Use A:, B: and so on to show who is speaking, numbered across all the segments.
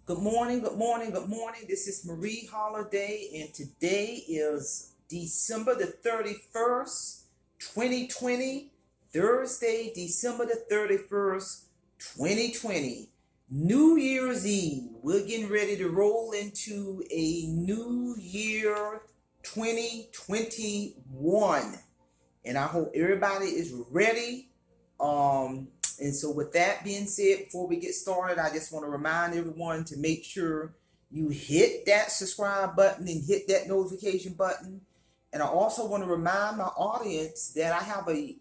A: Good morning, good morning, good morning. This is Marie Holiday, and today is December the 31st, 2020, Thursday, December the 31st, 2020. New Year's Eve. We're getting ready to roll into a new year 2021. And I hope everybody is ready. And so with that being said, before we get started, I just want to remind everyone to make sure you hit that subscribe button and hit that notification button. And I also want to remind my audience that I have a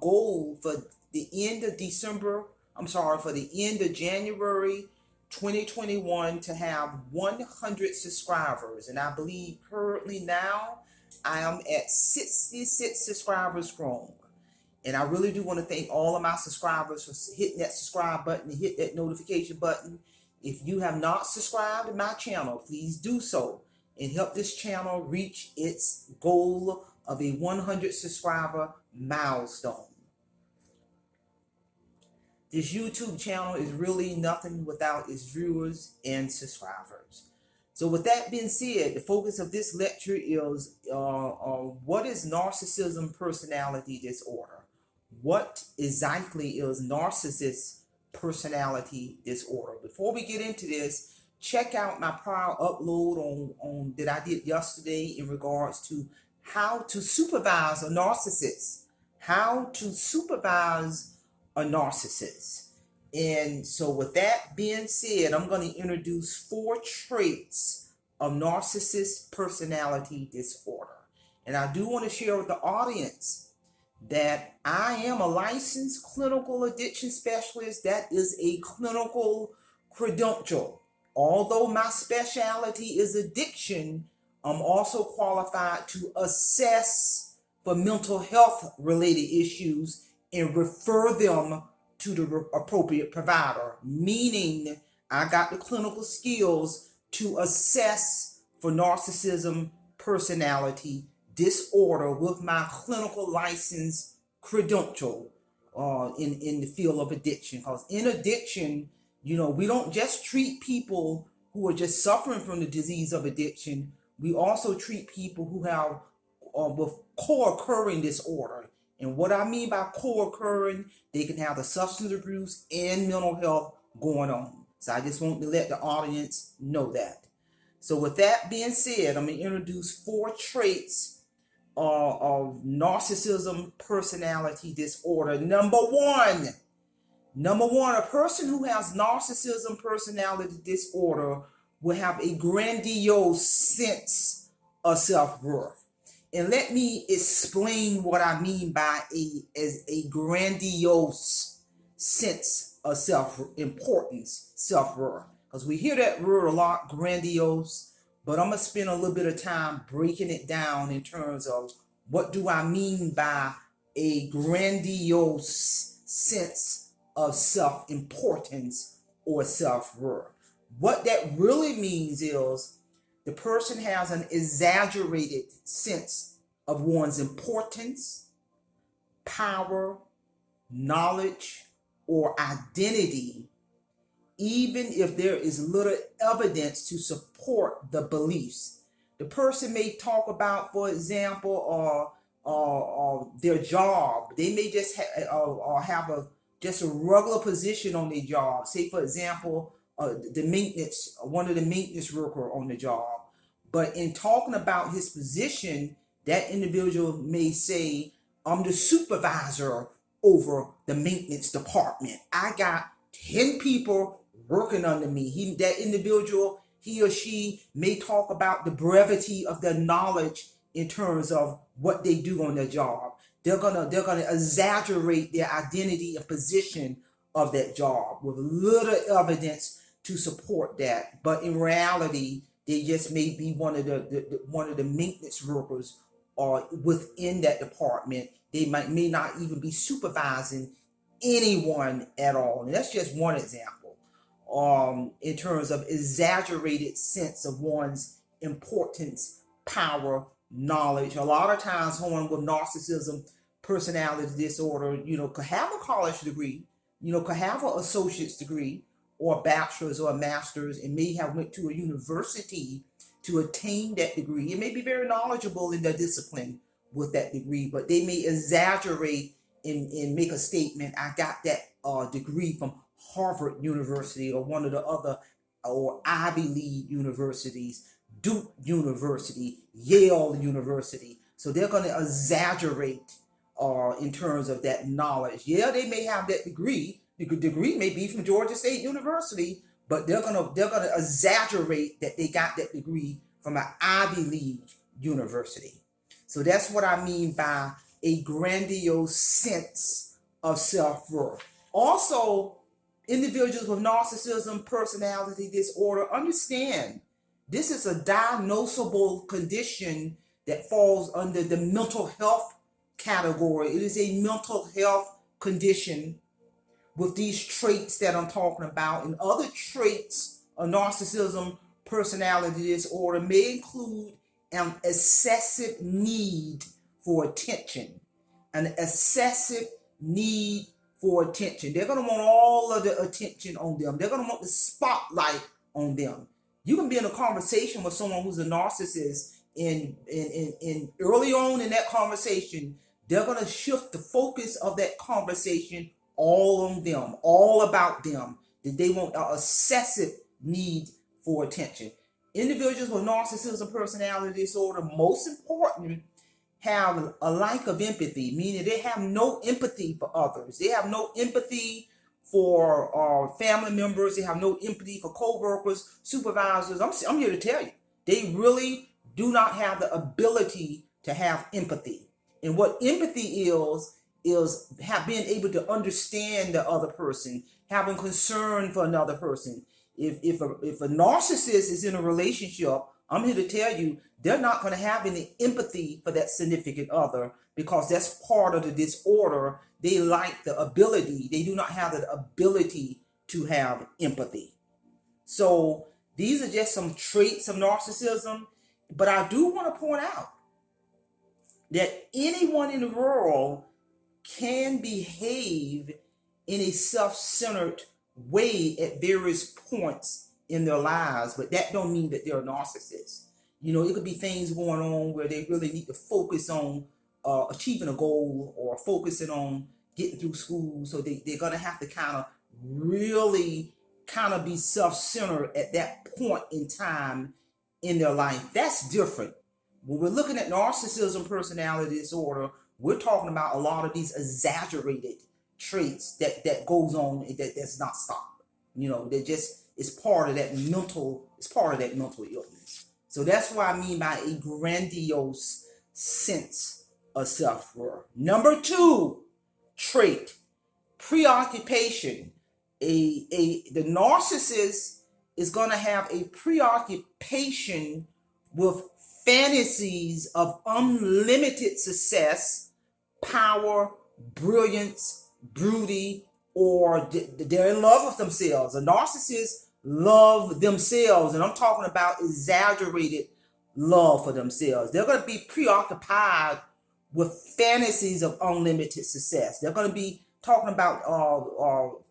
A: goal for the end of for the end of January 2021 to have 100 subscribers. And I believe currently now I am at 66 subscribers strong. And I really do want to thank all of my subscribers for hitting that subscribe button and hit that notification button. If you have not subscribed to my channel, please do so and help this channel reach its goal of a 100 subscriber milestone. This YouTube channel is really nothing without its viewers and subscribers. So with that being said, the focus of this lecture is what is narcissism personality disorder? What exactly is narcissist personality disorder? Before we get into this, check out my prior upload on that I did yesterday in regards to how to supervise a narcissist. How to supervise a narcissist. And so with that being said, I'm going to introduce 4 traits of narcissist personality disorder. And I do want to share with the audience that I am a licensed clinical addiction specialist. That is a clinical credential. Although my specialty is addiction, I'm also qualified to assess for mental health related issues and refer them to the appropriate provider, meaning I got the clinical skills to assess for narcissism personality disorder with my clinical license credential in the field of addiction. Because in addiction, we don't just treat people who are just suffering from the disease of addiction. We also treat people who have with co-occurring disorder. And what I mean by co-occurring, they can have the substance abuse and mental health going on. So I just want to let the audience know that. So with that being said, I'm going to introduce 4 traits of narcissism personality disorder. Number one, a person who has narcissism personality disorder will have a grandiose sense of self-worth. And let me explain what I mean by a grandiose sense of self-importance, self-worth. Because we hear that word a lot, grandiose. But I'm going to spend a little bit of time breaking it down in terms of what do I mean by a grandiose sense of self-importance or self-worth. What that really means is the person has an exaggerated sense of one's importance, power, knowledge, or identity, even if there is little evidence to support the beliefs. The person may talk about, for example, their job. They may just have a regular position on their job. Say, for example, one of the maintenance worker on the job. But in talking about his position, that individual may say, I'm the supervisor over the maintenance department. I got 10 people working under me. That individual, he or she may talk about the brevity of their knowledge in terms of what they do on their job. They're gonna exaggerate their identity and position of that job with little evidence to support that. But in reality, they just may be one of the maintenance workers or within that department. They may not even be supervising anyone at all. And that's just one example. In terms of exaggerated sense of one's importance, power, knowledge. A lot of times someone with narcissism personality disorder, could have a college degree, could have an associate's degree, or a bachelor's or a master's and may have went to a university to attain that degree. It may be very knowledgeable in their discipline with that degree, but they may exaggerate and make a statement, I got that degree from Harvard University or one of the other or Ivy League universities, Duke University, Yale University. So they're going to exaggerate in terms of that knowledge. Yeah, they may have that degree. The degree may be from Georgia State University, but they're gonna exaggerate that they got that degree from an Ivy League university. So that's what I mean by a grandiose sense of self-worth. Also, individuals with narcissism, personality disorder, understand this is a diagnosable condition that falls under the mental health category. It is a mental health condition with these traits that I'm talking about. And other traits of narcissism, personality disorder may include an excessive need for attention. An excessive need for attention. They're going to want all of the attention on them. They're going to want the spotlight on them. You can be in a conversation with someone who's a narcissist, and early on in that conversation, they're going to shift the focus of that conversation all on them, all about them. That they want an excessive need for attention. Individuals with narcissism personality disorder, most important, have a lack of empathy, meaning they have no empathy for others. They have no empathy for family members. They have no empathy for co-workers, supervisors. I'm here to tell you, they really do not have the ability to have empathy. And what empathy is have been able to understand the other person, having concern for another person. If a narcissist is in a relationship, I'm here to tell you, they're not going to have any empathy for that significant other because that's part of the disorder. They lack the ability. They do not have the ability to have empathy. So these are just some traits of narcissism. But I do want to point out that anyone in the world can behave in a self-centered way at various points in their lives, but that don't mean that they're a narcissist. You know, it could be things going on where they really need to focus on achieving a goal or focusing on getting through school. So they're going to have to kind of really kind of be self-centered at that point in time in their life. That's different. When we're looking at narcissism personality disorder, we're talking about a lot of these exaggerated traits that goes on and that's not stopped. You know, they just it's part of that mental illness. So that's what I mean by a grandiose sense of self-worth. Number 2 trait, preoccupation. The narcissist is going to have a preoccupation with fantasies of unlimited success, power, brilliance, beauty, or they're in love with themselves. A narcissist love themselves, and I'm talking about exaggerated love for themselves. They're going to be preoccupied with fantasies of unlimited success. They're going to be talking about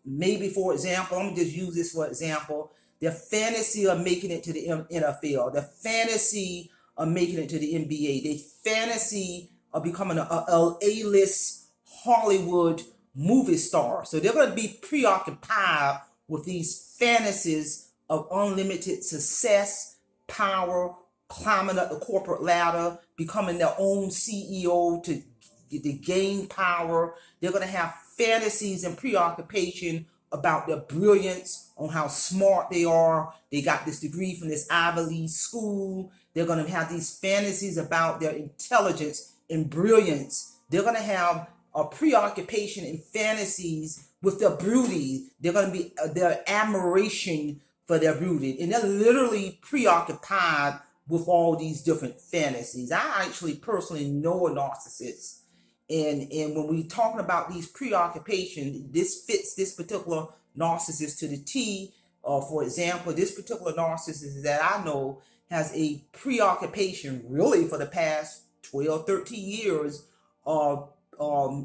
A: maybe, for example, I'm going to just use this for example, their fantasy of making it to the NFL, their fantasy of making it to the NBA, their fantasy of becoming a A-list Hollywood movie star. So they're going to be preoccupied with these fantasies of unlimited success, power, climbing up the corporate ladder, becoming their own CEO to gain power. They're going to have fantasies and preoccupation about their brilliance, on how smart they are. They got this degree from this Ivy League school. They're going to have these fantasies about their intelligence and brilliance. They're going to have a preoccupation and fantasies with their beauty. They're going to be their admiration for their beauty. And they're literally preoccupied with all these different fantasies. I actually personally know a narcissist. And when we're talking about these preoccupations, this fits this particular narcissist to the T. For example, this particular narcissist that I know has a preoccupation really for the past 12, 13 years of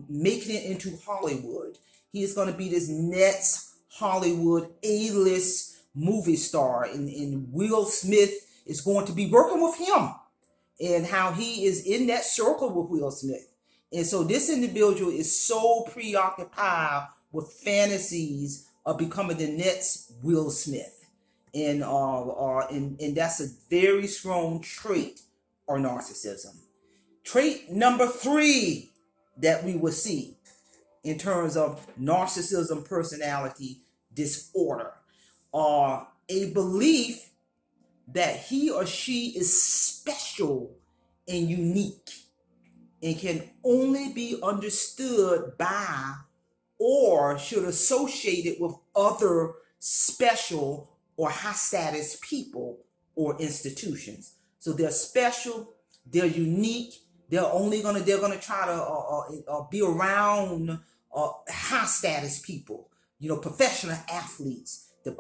A: making it into Hollywood. He is going to be this next Hollywood A-list movie star, and Will Smith is going to be working with him, and how he is in that circle with Will Smith. And so this individual is so preoccupied with fantasies of becoming the next Will Smith. And that's a very strong trait or narcissism. Trait number 3 that we will see in terms of narcissism personality disorder, a belief that he or she is special and unique and can only be understood by or should associate it with other special or high status people or institutions. So they're special, they're unique, they're gonna try to be around high status people, professional athletes, the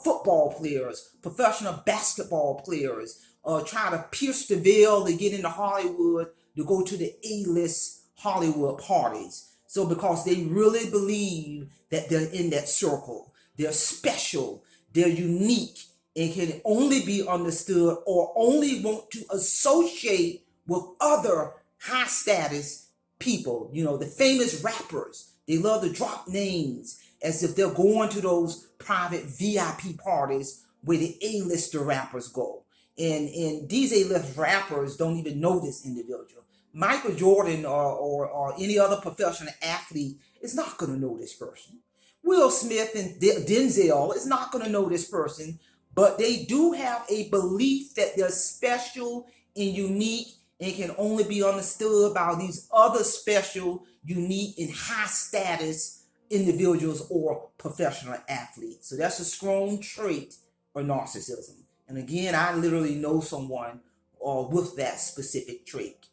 A: football players, professional basketball players, try to pierce the veil to get into Hollywood, to go to the A-list Hollywood parties. So because they really believe that they're in that circle, they're special, they're unique, and can only be understood or only want to associate with other high status people. The famous rappers, they love to drop names as if they're going to those private VIP parties where the A-lister rappers go. And these A-list rappers don't even know this individual. Michael Jordan or any other professional athlete is not going to know this person. Will Smith and Denzel is not going to know this person, but they do have a belief that they're special and unique and can only be understood by these other special, unique, and high status individuals or professional athletes. So that's a strong trait of narcissism. And again, I literally know someone with that specific trait.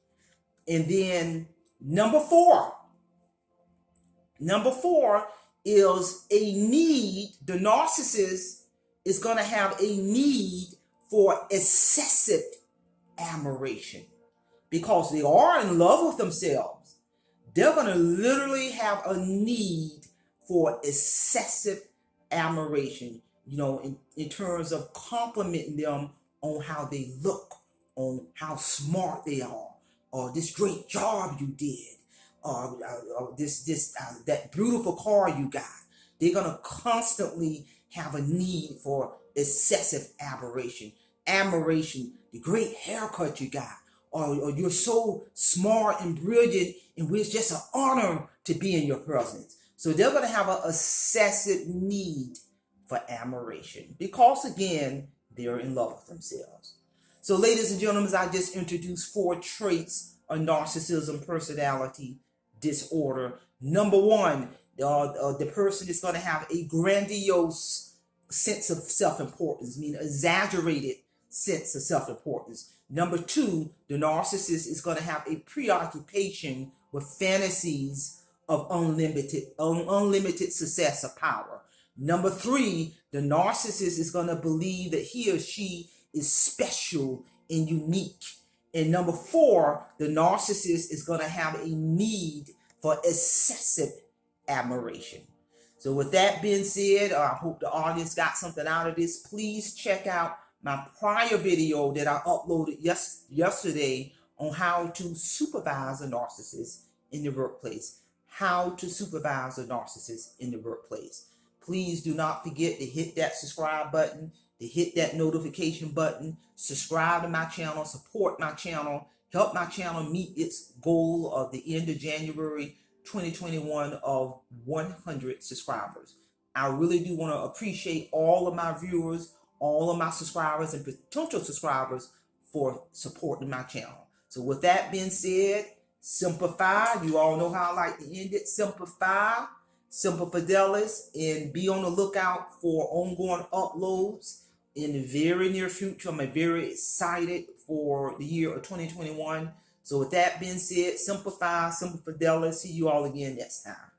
A: And then number 4 is a need. The narcissist is going to have a need for excessive admiration because they are in love with themselves. They're going to literally have a need for excessive admiration, in terms of complimenting them on how they look, on how smart they are, or this great job you did, or that beautiful car you got. They're gonna constantly have a need for excessive admiration, the great haircut you got, or you're so smart and brilliant, and it's just an honor to be in your presence. So they're gonna have an excessive need for admiration because, again, they're in love with themselves. So, ladies and gentlemen, I just introduced 4 traits of narcissism personality disorder. Number 1, the person is going to have a grandiose sense of self-importance, meaning exaggerated sense of self-importance. Number 2, the narcissist is going to have a preoccupation with fantasies of unlimited success or power. Number 3, the narcissist is going to believe that he or she is special and unique. And number 4, the narcissist is going to have a need for excessive admiration. So with that being said, I hope the audience got something out of this. Please check out my prior video that I uploaded yesterday on how to supervise a narcissist in the workplace. How to supervise a narcissist in the workplace. Please do not forget to hit that subscribe button, to hit that notification button, subscribe to my channel, support my channel, help my channel meet its goal of the end of January 2021 of 100 subscribers. I really do want to appreciate all of my viewers, all of my subscribers and potential subscribers for supporting my channel. So with that being said, simplify. You all know how I like to end it. Simplify. Simple Fidelis, and be on the lookout for ongoing uploads in the very near future. I'm very excited for the year of 2021. So with that being said, simplify, Simple Fidelis. See you all again next time.